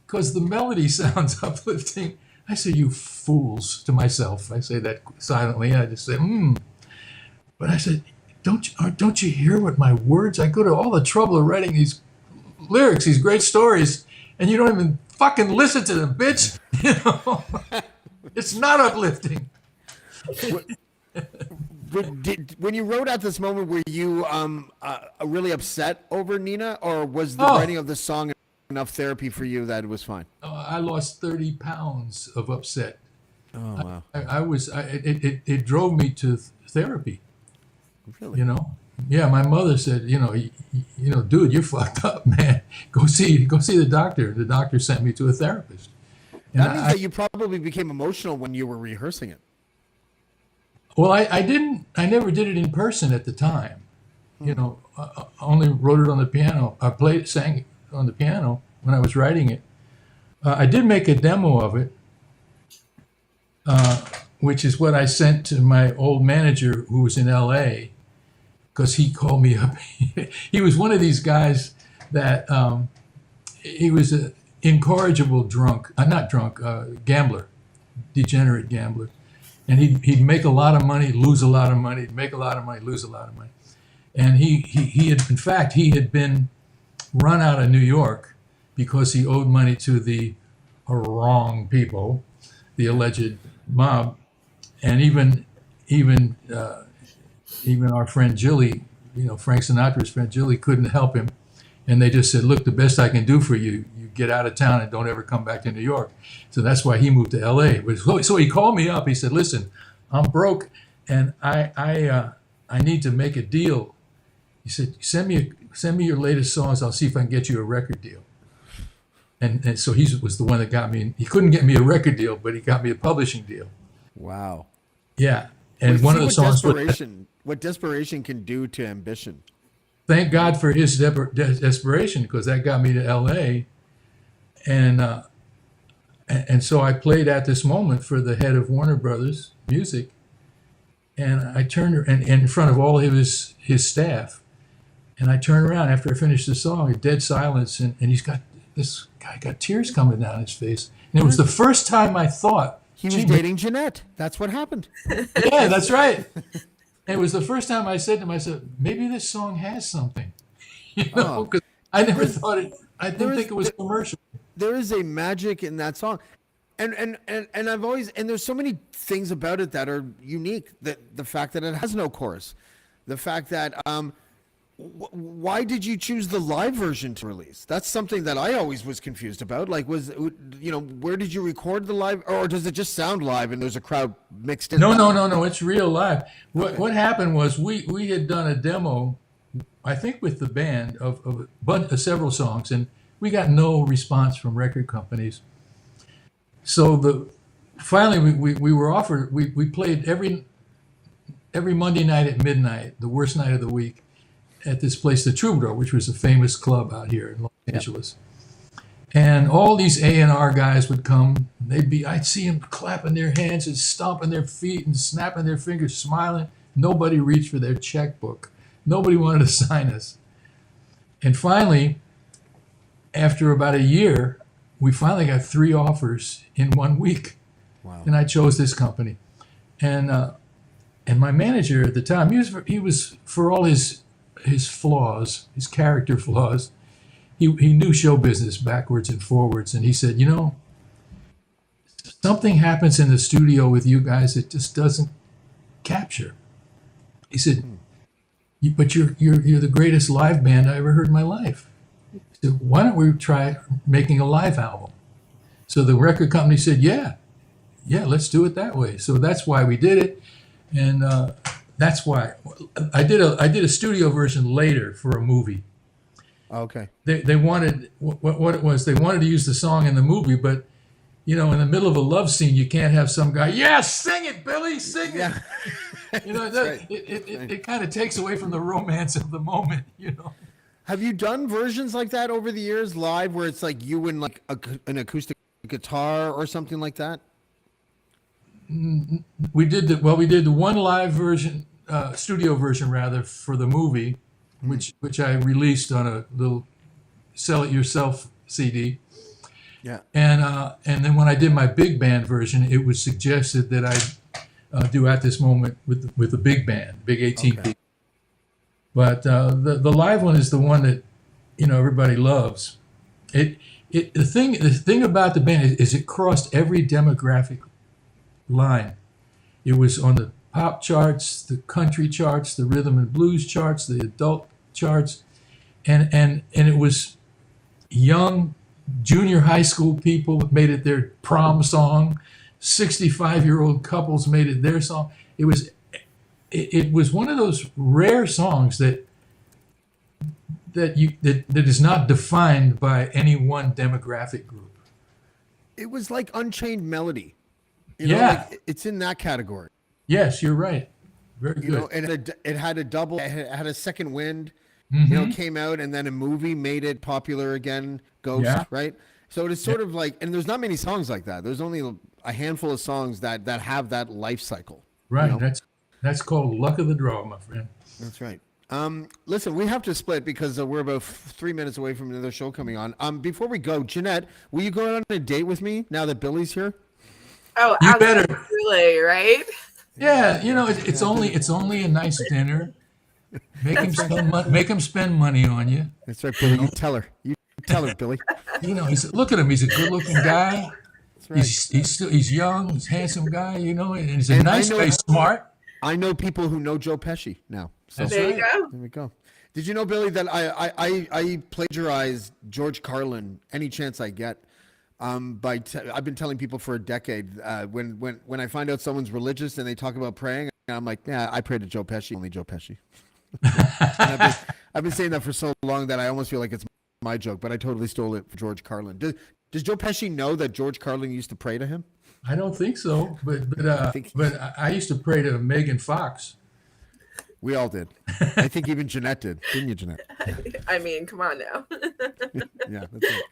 because the melody sounds uplifting. I say, "You fools," to myself. I say that silently. I just say, But I said, don't you hear what my words? I go to all the trouble of writing these lyrics, these great stories, and you don't even fucking listen to them, bitch. It's not uplifting. When you wrote at this moment, were you really upset over Nina, or was the writing of the song enough therapy for you that it was fine? I lost 30 pounds of upset. Oh, wow. It drove me to therapy. Really? Yeah, my mother said, dude, you're fucked up, man. Go see the doctor. The doctor sent me to a therapist. That means that you probably became emotional when you were rehearsing it. Well, I never did it in person at the time. I only wrote it on the piano. I sang it on the piano when I was writing it. I did make a demo of it, which is what I sent to my old manager who was in LA, because he called me up. He was one of these guys that he was an incorrigible gambler, degenerate gambler. And he'd make a lot of money, lose a lot of money, make a lot of money, lose a lot of money. And he had been run out of New York because he owed money to the wrong people, the alleged mob. And even our friend Jilly, Frank Sinatra's friend Jilly, couldn't help him. And they just said, look, the best I can do for you, you get out of town and don't ever come back to New York. So that's why he moved to LA. So he called me up. He said, listen, I'm broke and I need to make a deal. He said, send me your latest songs. I'll see if I can get you a record deal. And so he was the one that got me. He couldn't get me a record deal, but he got me a publishing deal. Wow. Yeah. And one of the songs. What desperation can do to ambition. Thank God for his desperation, because that got me to L.A. And so I played At This Moment for the head of Warner Brothers Music, and I turned in front of all of his staff, and I turned around after I finished the song, a dead silence, and this guy got tears coming down his face, and it was the first time I thought he was dating Jeanette. That's what happened. Yeah, that's right. And it was the first time I said to myself, maybe this song has something, because I never thought it. I didn't think it was commercial. There is a magic in that song, and I've always, and there's so many things about it that are unique. That the fact that it has no chorus, the fact that why did you choose the live version to release? That's something that I always was confused about. Like, where did you record the live, or does it just sound live and there's a crowd mixed in? No. It's real live. What happened was we had done a demo, I think with the band of several songs, and we got no response from record companies. So finally we were offered. We played every Monday night at midnight, the worst night of the week, at this place, the Troubadour, which was a famous club out here in Los Angeles. And all these A&R guys would come. I'd see them clapping their hands and stomping their feet and snapping their fingers, smiling. Nobody reached for their checkbook. Nobody wanted to sign us. And finally, after about a year, we finally got 3 offers in 1 week. Wow. And I chose this company. And my manager at the time, he was for all his flaws, his character flaws, he knew show business backwards and forwards. And he said, something happens in the studio with you guys that just doesn't capture. He said, but you're the greatest live band I ever heard in my life. He said, why don't we try making a live album? So the record company said, yeah, yeah, let's do it that way. So that's why we did it, and that's why I did a studio version later for a movie. Okay. They wanted what it was. They wanted to use the song in the movie, but in the middle of a love scene, you can't have some guy, sing it, Billy, sing it. Yeah. Right. It kind of takes away from the romance of the moment. Have you done versions like that over the years live where it's like you and like an acoustic guitar or something like that? We did the one live version, studio version rather, for the movie, which I released on a little Sell It Yourself CD. Yeah. And then when I did my big band version, it was suggested that I do At This Moment with the big band, big 18 people. But the live one is the one that everybody loves. The thing about the band is it crossed every demographic line. It was on the pop charts, the country charts, the rhythm and blues charts, the adult charts, and it was young junior high school people made it their prom song. 65-year-old couples made it their song. It was one of those rare songs that is not defined by any one demographic group. It was like Unchained Melody. Like it's in that category. Yes, you're right. Very good. And it had a double. It had a second wind. Mm-hmm. Came out, and then a movie made it popular again. Ghost, right? So it is sort of like, and there's not many songs like that. There's only a handful of songs that have that life cycle. Right. That's called luck of the draw, my friend. That's right. Listen, we have to split because we're about 3 minutes away from another show coming on. Before we go, Jeanette, will you go on a date with me now that Billy's here? Oh, you better. Absolutely, right? Yeah, it's only a nice dinner. Make him spend money on you. That's right, Billy. You tell her. You tell her, Billy. Look at him. He's a good-looking guy. That's right. He's young. He's a handsome guy. And he's a nice guy. Smart. I know people who know Joe Pesci now. So there you go. There we go. Did you know, Billy, that I plagiarize George Carlin any chance I get? I've been telling people for a decade when I find out someone's religious and they talk about praying, I'm like, yeah, I pray to Joe Pesci, only Joe Pesci. I've been saying that for so long that I almost feel like it's my joke, but I totally stole it for George Carlin. Does Joe Pesci know that George Carlin used to pray to him? I don't think so, but I used to pray to Megan Fox. We all did. I think even Jeanette did, didn't you, Jeanette? I mean, come on now. Yeah, that's it.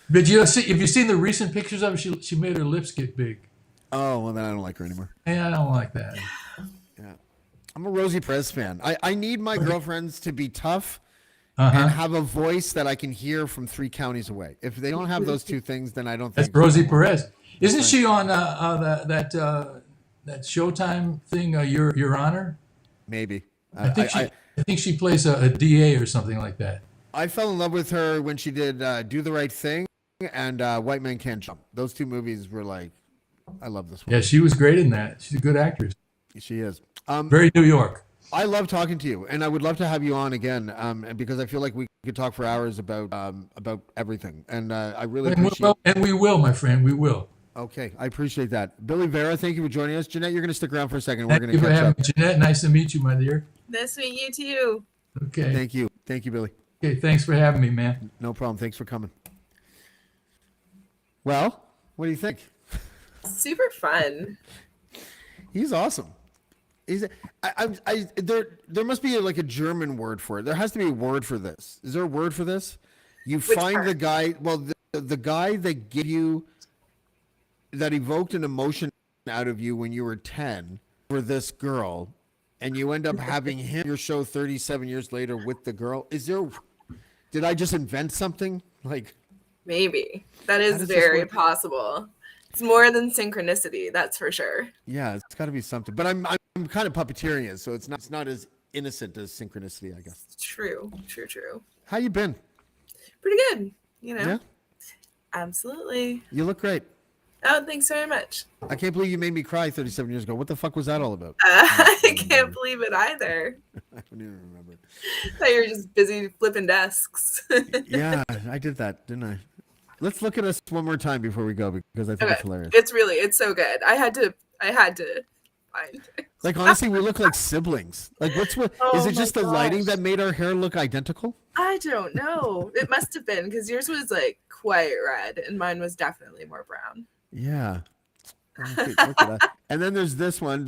But have you seen the recent pictures of her? She made her lips get big. Oh, well, then I don't like her anymore. Yeah, I don't like that. Yeah, I'm a Rosie Perez fan. I need my girlfriends to be tough and have a voice that I can hear from 3 counties away. If they don't have those two things, then I don't think. That's Rosie Perez. Isn't she on that Showtime thing? Your Honor? Maybe. I think she plays a DA or something like that. I fell in love with her when she did Do the Right Thing and White Man Can't Jump. Those 2 movies were like, I love this one. Yeah, she was great in that. She's a good actress. She is. Very New York. I love talking to you, and I would love to have you on again, because I feel like we could talk for hours about everything, and I really appreciate. And we will, my friend. We will. Okay, I appreciate that. Billy Vera, thank you for joining us. Jeanette, you're going to stick around for a second. Thank We're going you to for catch having up. me, Jeanette. Nice to meet you, my dear. Nice to meet you too. Okay. Thank you, Billy. Okay, thanks for having me, man. No problem. Thanks for coming. Well, what do you think? Super fun. He's awesome. There must be like a German word for it. There has to be a word for this. Is there a word for this? You find part? the guy. Well, the guy that that evoked an emotion out of you when you were 10 for this girl, and you end up having him your show 37 years later with the girl. Did I just invent something? Like, maybe that is very possible. It's more than synchronicity, that's for sure. Yeah, it's got to be something. But I'm kind of puppeteering it, so it's not as innocent as synchronicity, I guess. True. How you been? Pretty good, Yeah? Absolutely. You look great. Oh, thanks very much. I can't believe you made me cry 37 years ago. What the fuck was that all about? I can't believe it either. I don't even remember. I thought you were just busy flipping desks. Yeah, I did that, didn't I? Let's look at us one more time before we go because I think it's hilarious. It's so good. I had to find it. Like, honestly, we look like siblings. Like, Oh is it just my the lighting gosh. that made our hair look identical? I don't know. It must have been because yours was like quite red and mine was definitely more brown. Yeah. Okay, look at that. And then there's this one.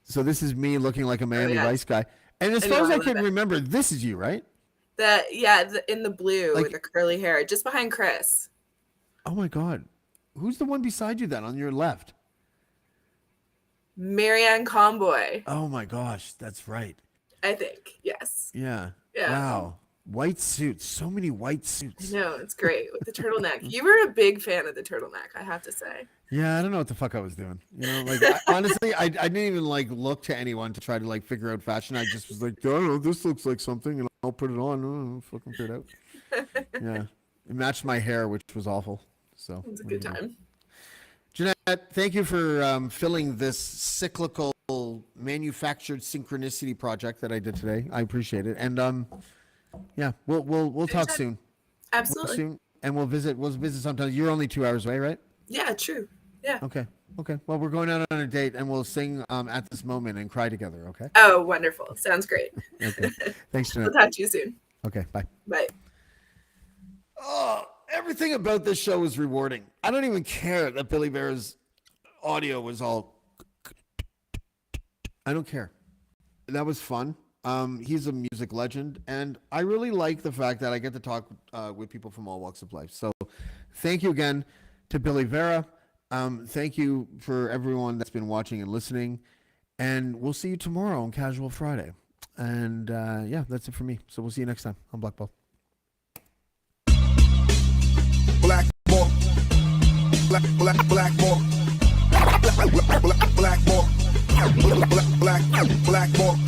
So this is me looking like a Miami Vice guy. And as far as I can remember, this is you, right? In the blue with the curly hair, just behind Chris. Oh my God. Who's the one beside you then on your left? Marianne Comboy. Oh my gosh, that's right. I think, yes. Yeah. Yeah. Wow. White suits. So many white suits. I know, it's great with the turtleneck. You were a big fan of the turtleneck, I have to say. Yeah, I don't know what the fuck I was doing. You know, like honestly, I didn't even like look to anyone to try to like figure out fashion. I just was like, I don't know, this looks like something, and I'll put it on. Oh, fucking figure it out. Yeah, it matched my hair, which was awful. So it was a good time. Jeanette, thank you for filling this cyclical manufactured synchronicity project that I did today. I appreciate it, and yeah, we'll talk soon. Absolutely. Soon, and we'll visit sometime. You're only 2 hours away, right? Yeah, true. Yeah. Okay. Well, we're going out on a date, and we'll sing at this moment and cry together. Okay. Oh, wonderful! Sounds great. Okay. Thanks, Jeanette. We'll talk to you soon. Okay. Bye. Bye. Oh, everything about this show was rewarding. I don't even care that Billy Vera's audio was all. I don't care. That was fun. He's a music legend, and I really like the fact that I get to talk with people from all walks of life. So thank you again to Billy Vera. Thank you for everyone that's been watching and listening, and we'll see you tomorrow on Casual Friday. And yeah, that's it for me. So we'll see you next time on Blackballed. Blackballed. Blackballed. Blackballed. Blackballed.